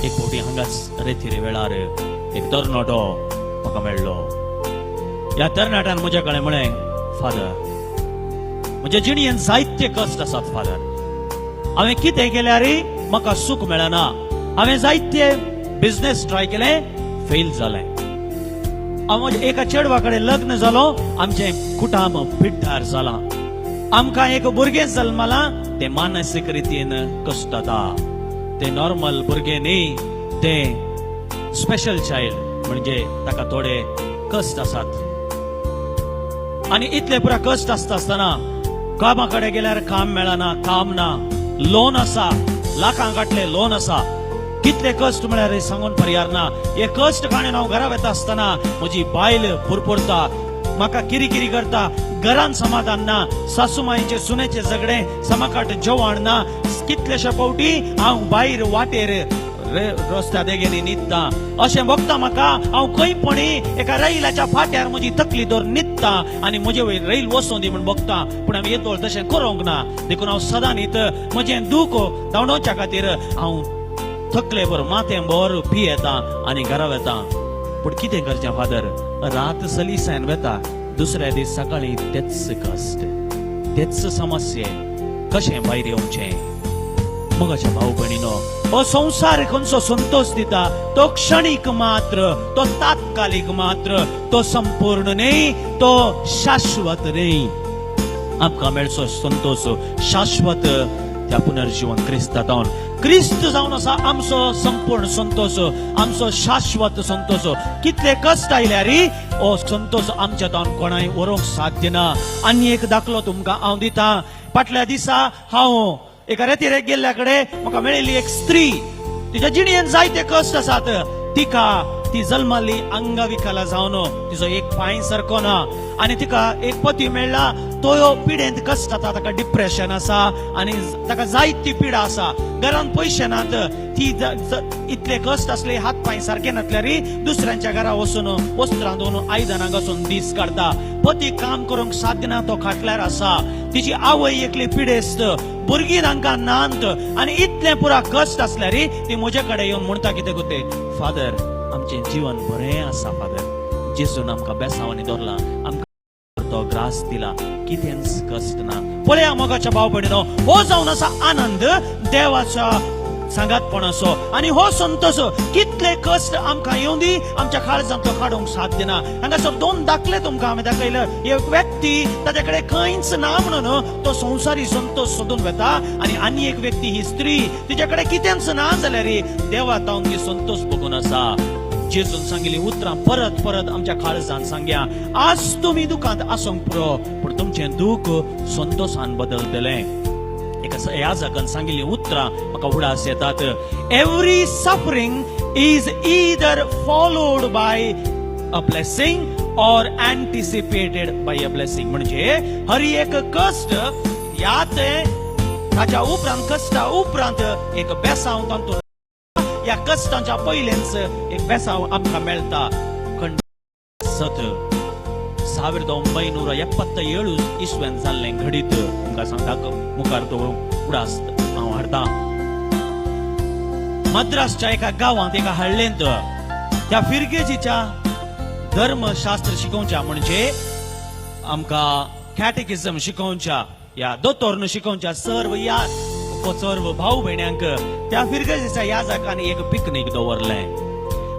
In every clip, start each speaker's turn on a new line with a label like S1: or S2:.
S1: एक फावटी हांगाच रेथीर वेळार एक तरणाटो म्हाका मेळ्ळो. ह्या तरणाट्यान म्हजे कडेन म्हळें, फादर, म्हज्या जिणेंत जायते कश्ट आसात फादर. हांवें कितें केल्यार म्हाका सूख मेळना. हांवें जायते बिझनेस ट्राय केले, फेल जालें. हांव एका चेडवा कडेन लग्न जालो, आमचें कुटुंब पिड्ड्यार जालां. आमकां एक भुरगें जल्मलां, तें मानसीक रितीन कश्टाता. ते नॉर्मल भुरगें न्ही, ते स्पेशल चाइल्ड, म्हणजे ताका थोडे कश्ट आसात. आनी इतले पुरा कश्ट आसतना कामा कडेन गेल्यार काम मेळना, काम ना, लोन आसा, लाखां गांठले लोन आसा. कितले कश्ट म्हळ्यार सांगून पर्याय ना. हे कश्ट काडून हांव घरा वता आसतना म्हजी बायल पुरपुरता, म्हाका किरी करता. घरान समाधान ना, सासूमाईचे सुनेचे झगडे, समाकाट जेवण ना. कितलेशे फावटी हांव भायर वाटेर रस्त्या देगेनी न्हिदता. अशें बघता म्हाका, हांव खंयपणी एका रैलाच्या फाट्यार म्हजी तकली धरून न्हिदता आनी म्हजे वयर रैल वचूं दी म्हण बघता. पूण हांव येतोळ तशें करूंक ना. देखून हांव सदां न्हिद म्हजें दूख धांवडोवच्या खातीर हांव थकले भर माथें भर पी येता आनी घरा वता. पूण कितें करचें फादर, रात सलिसायन वेता, दुसऱ्या दीस सकाळी तेच कश्ट, तेच समस्ये. कशें भायर येवचें? मगाच्या भाऊ भयणीनो, हो संसार खंयचो संतोष दिता, तो क्षणिक मात्र, तो तात्कालिक मात्र, तो संपूर्ण न्ही, तो शाश्वत न्ही. आमकां मेळचो संतोष शाश्वत त्या पुनर्जीवन क्रिस्तांत. क्रिस्त जावन आसा आमचो संपूर्ण संतोष, आमचो शाश्वत संतोष. कितले कश्ट आयल्यार हो संतोष आमच्या तावन कोणाय व्हरूंक साध्य ना. आनी एक दाखलो तुमकां हांव दिता. फाटल्या दिसा हांव एका रेतीरेक गेल्ल्या कडेन म्हाका मेळिल्ली एक स्त्री. तिच्या जिणेंत जायते कश्ट आसात. तिका ती जल्माली अंगविकला जावन तिजो एक पांय सारको ना आनी तिका एक पती मेळ्ळा, तो पिडेंत कश्ट जाता, ताका डिप्रेशन आसा आनी ताका जायती पिडा आसा. घरान पयशे नात. ती इतले कश्ट असले, हात पांय सारखे नासल्यार दुसऱ्यांच्या घरा वचून वस्त्रां धुवन आयदनां घासून दीस काडटा. पती काम करूंक साध्य ना, तो खाटल्यार आसा. तिची आवय एकली पिडेस्त, भुरगीं तांकां नांत आनी इतले पुरा कश्ट असल्यार ती म्हजे कडेन येवन म्हणटा कितें गोते, फादर आमचें जीवन बरें आसा फादर. जेजून आमकां बेसांवांनी दवरला, आमकां तो ग्रास दिला, कितेंच कश्ट ना. पळया मोगाच्या भाव भयणीनो, हो जावन आसा आनंद देवाच्या सांगातपणाचो. आनी हो संतोष कितले कश्ट आमकां येवं दी, आमच्या काळजांत तो काडूंक साध्य ना. हांगासर दोन दाखले तुमकां हांवें दाखयलं. एक व्यक्ती ताचे कडेन खंयच ना म्हणून तो संवसारी संतोष सोदून वेता, आनी एक व्यक्ती ही स्त्री, तिचे कडेन कितेंच ना जाल्यार देवा तावन ती संतोष बघून आसा. जेजून सांगिल्ली उतरां परत परत आमच्या काळजांत सांगया. आज तुमी दुखांत आसूंक पुरो, पूण तुमचें दूख संतोषान बदलतलें. ह्या जागान सांगिल्ली उतरां म्हाका उडास येतात. Every suffering is either followed by a blessing और एंटिसिपेटेड बाय अ ब्लेसिंग. म्हणजे हर एक कश्ट यात ताच्या उपरांत, कश्टा उपरांत एक बेसांव तांतून, या कश्टांच्या पयलेंच एक बेसांव आमकां मेळटा. सत 1977 इसव्यान जाल्लें घडीत तुमकां सांगता, मुखार तो उडास हांव हाडटा. मद्रासच्या एका गांवांत एका हळ्ळेंत त्या फिरगेजीच्या धर्मशास्त्र शिकोवच्या, म्हणजे आमकां कॅटेकिझम शिकोवच्या, या दोतोरन शिकोवच्या सर्व भाऊ भयण्यांक त्या फिरगेजीच्या ह्या जागांनी एक पिकनीक दवरलें.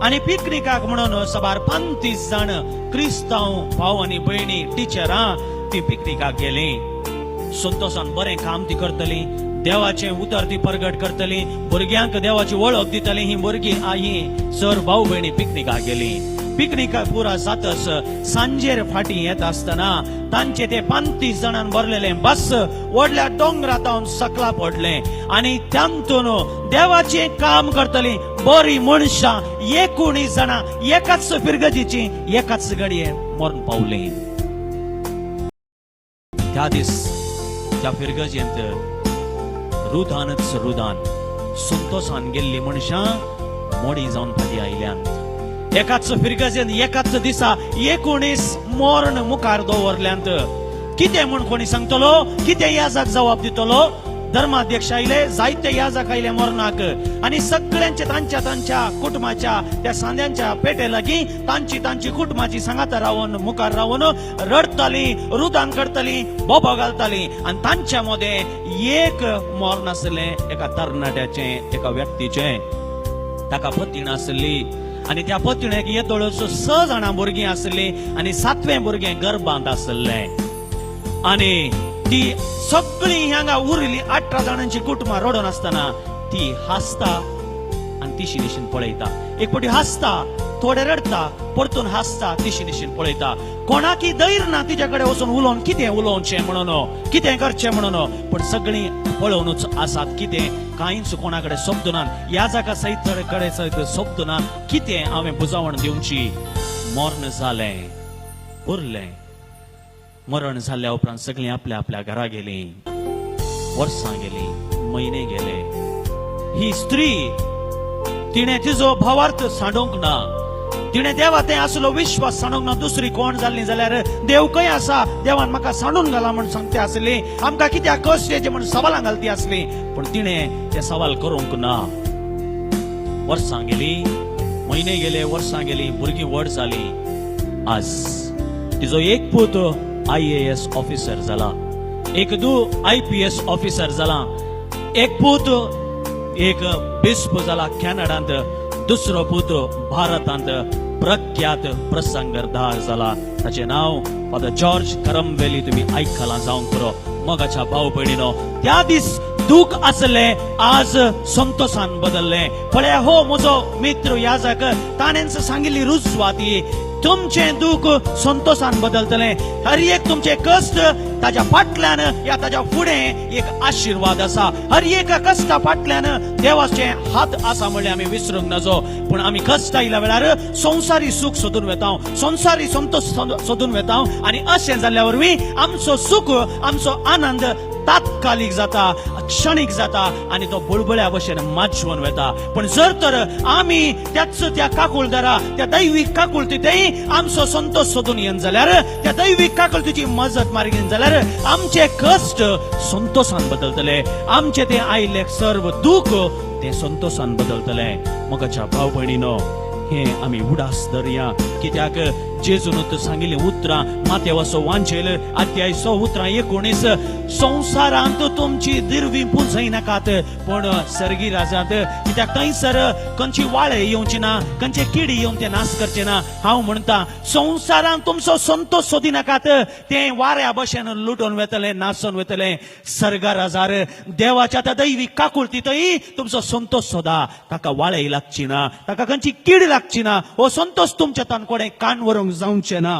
S1: आनी पिकनिकाक म्हणून सबार 35 जाण क्रिस्तांव भाव आनी भयणी, टिचरां ती पिकनिकाक गेली. संतोषान बरें काम ती करतली, देवाचें उतर ती प्रगट करतली, भुरग्यांक देवाची वळख दितली. ही भुरगीं ही सर भाऊ भयणी पिकनिकाक गेली. पिकनिकाक पुरा जातच सांजेर फाटीं येत आसतना तांचे ते 35 जाणांन भरलेलें बस व्हडल्या डोंगरांत सकला पडलें आनी तांतून देवाचें काम करतली बरी मनशां 19 जाणां एकाच फिरगजीची एकाच घडये मरण पावलीं. त्या दीस त्या फिरगजेंत रुदानच रुदान संतोषान गेल्ली मनशां मोडी जावन फाटीं आयल्यांत. एकाच फिरगजेंत एकाच दिसा 19 मरण मुखार दवरल्यांत. कितें म्हूण कोणी सांगतलो, कितें याजाक जबाब दितलो? धर्माध्यक्ष आयले जायते याजक आयले मरणाक आणि सगळ्यांचे तांच्या कुटुंबाच्या त्या सांद्यांच्या पेटे लागी तांची कुटुंबाची सांगात रावून मुखार रावून रडताली रुदान करताली बोबो घालताली आणि तांच्या मध्ये एक मरण आसले एका तरणाट्याचे एका व्यक्तीचे ताका पत्नी आसली आणि त्या पत्नीक येतोळ्योचो 6 जाणां भुरगीं आसली आणि 7वें भुरगें गर्भांत आसलें आणि ती सगळी हांगा उरली 18 जाणांची कुटुंबां रडून आसतना ती हासता आणि तिशी निशीन पळयता एक पटी हासता थोडे रडता परतून हासता तिशी निशीन पळयता कोणाकी धैर्य ना तिच्याकडे वचून उलोवन कितें उलोवचें म्हणून कितें करचें म्हणून पण सगळीं पळोवनूच आसात कितें कांयच कोणाकडे शब्द ना ह्या जाका सैतकडे शब्द ना कितें हांवें बुजावण दिवची मरण जालें उरलें मरण जाल्ल्या उपरांत सगळीं आपल्या आपल्या घरा गेली वर्सां गेली म्हयने गेले ही स्त्री तिने तिजो भावार्थ सांडोवंक ना तिने देवा ते आसलो विश्वास सांडोवंक ना दुसरी कोण जाल्ली जाल्यार देव खंय आसा देवान म्हाका सांडून घाला म्हण सांगते आसली आमकां कित्याक कश्ट येचे म्हण सवालां घालती आसली पण तिने ते सवाल करूंक ना वर्सां गेली म्हयने गेले वर्सां गेली भुरगीं व्हड जाली आज तिजो एक पूत IAS ऑफिसर जाला एक दू IPS ऑफिसर जाला एक पूत एक बिस्प जाला कॅनडांत दुसरो पूत भारतांत प्रख्यात प्रसंगरदार जाला ताचे नाव फादर जॉर्ज करमवेली तुम्ही आयकला जावंक पुरो मोगाच्या भाव भयणीनो त्या दीस दुख आसले आज संतोषान बदलले पळया हो म्हजो मित्र याजक ताणेंच सांगिल्ली रुजवाती तुमचे दुख संतोषान बदलतले हर एक तुमचे कष्ट ताच्या फाटल्यान या ताच्या फुडें एक आशीर्वाद आसा हर एक कष्टा फाटल्यान देवाचे हात आसा म्हणले आमी विसरूंक नजो पण आमी कष्ट आयल्या वेळार संवसारी सुख सोदून वेता संवसारी संतोष सोदून वेता आणि अशें जाल्ल्या वरवीं आमचो सुख आमचो आनंद तात्कालिक जाता क्षणिक जाता आणि तो बुळबुळ्या भशेन माजवून वेता पण जर तर आमी त्याच त्या काकुळदारा त्या दैवीक काकुळतीतय आमचो संतोष सोदून येन जाल्यार त्या दैवीक काकुळतीची मजत मार्गीन जाल्यार आमचे कष्ट संतोषान बदलतले आमचे ते आयले सर्व दुःख ते संतोषान बदलतले मोगाच्या भाव भयणीनो हे आमी उडास धरया कित्याक जेजून सांगिल्ली उतरां मातेवाचो वांचेल अध्याय 6 उतरां 19 संवसारांत तुमची दिरवी पुंजय नाकात पण सर्गी राजांत कित्याक थंयसर खंयची वाळे येवची ना खंयचे किडी येवन ते नाश करचे ना हांव म्हणटा संवसारांत तुमचो संतोष सोदी नाकात ते वाऱ्या भशेन लुटून वेतले नासून वेतले सर्गा राजार देवाच्या त्या दैवीक काकुळतीतय तुमचो संतोष सोदा ताका वाळे लागची ना ताका खंयची कीड लागची ना हो संतोष तुमच्या तांकोडे कान व्हरूंक जावचे ना